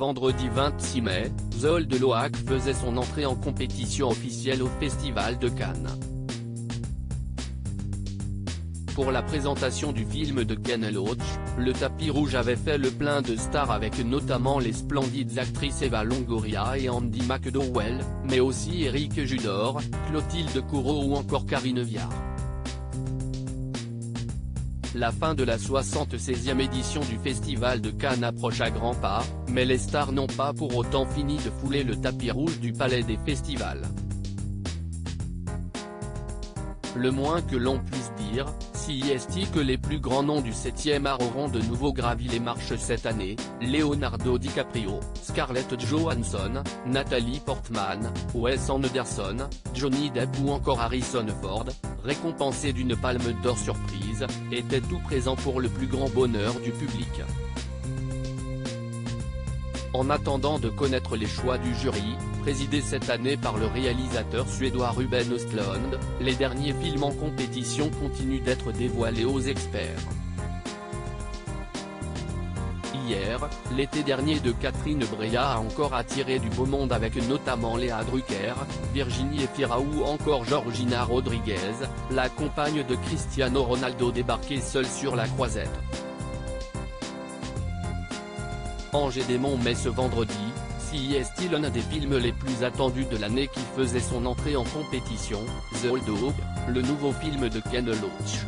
vendredi 26 mai, Zol de Loac faisait son entrée en compétition officielle au Festival de Cannes. Pour la présentation du film de Ken Loach, le tapis rouge avait fait le plein de stars avec notamment les splendides actrices Eva Longoria et Andie McDowell, mais aussi Éric Judor, Clotilde Courreau ou encore Karine Viard. La fin de la 76e édition du Festival de Cannes approche à grands pas, mais les stars n'ont pas pour autant fini de fouler le tapis rouge du Palais des Festivals. Le moins que l'on puisse dire, si est que les plus grands noms du 7e art auront de nouveau gravi les marches cette année, Leonardo DiCaprio, Scarlett Johansson, Natalie Portman, Wes Anderson, Johnny Depp ou encore Harrison Ford, récompensés d'une palme d'or surprise, étaient tout présents pour le plus grand bonheur du public. En attendant de connaître les choix du jury, présidé cette année par le réalisateur suédois Ruben Östlund, les derniers films en compétition continuent d'être dévoilés aux experts. Hier, l'été dernier de Catherine Breillat a encore attiré du beau monde avec notamment Léa Drucker, Virginie Efira ou encore Georgina Rodriguez, la compagne de Cristiano Ronaldo débarquée seule sur la croisette. Angers Démon met ce vendredi, si est l'un des films les plus attendus de l'année qui faisait son entrée en compétition, The Old Dog, le nouveau film de Ken Loach.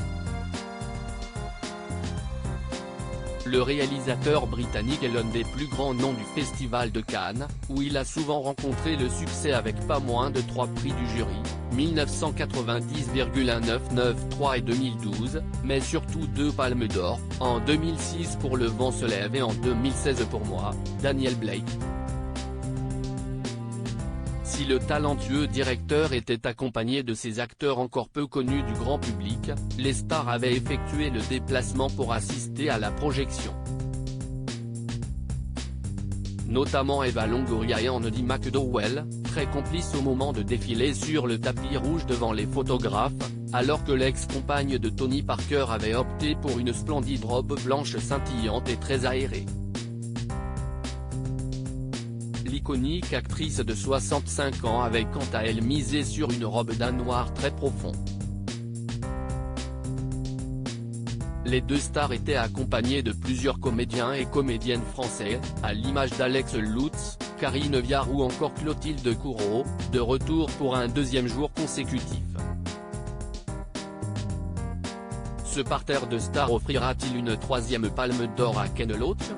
Le réalisateur britannique est l'un des plus grands noms du Festival de Cannes, où il a souvent rencontré le succès avec pas moins de 3 prix du jury, 1990,1993 et 2012, mais surtout 2 palmes d'or, en 2006 pour Le vent se lève et en 2016 pour Moi, Daniel Blake. Si le talentueux directeur était accompagné de ses acteurs encore peu connus du grand public, les stars avaient effectué le déplacement pour assister à la projection. Notamment Eva Longoria et Andie McDowell, très complices au moment de défiler sur le tapis rouge devant les photographes, alors que l'ex-compagne de Tony Parker avait opté pour une splendide robe blanche scintillante et très aérée. L'iconique actrice de 65 ans avait quant à elle misé sur une robe d'un noir très profond. Les deux stars étaient accompagnées de plusieurs comédiens et comédiennes français, à l'image d'Alex Lutz, Karine Viard ou encore Clotilde Courreau, de retour pour un deuxième jour consécutif. Ce parterre de stars offrira-t-il une troisième palme d'or à Ken Loach ?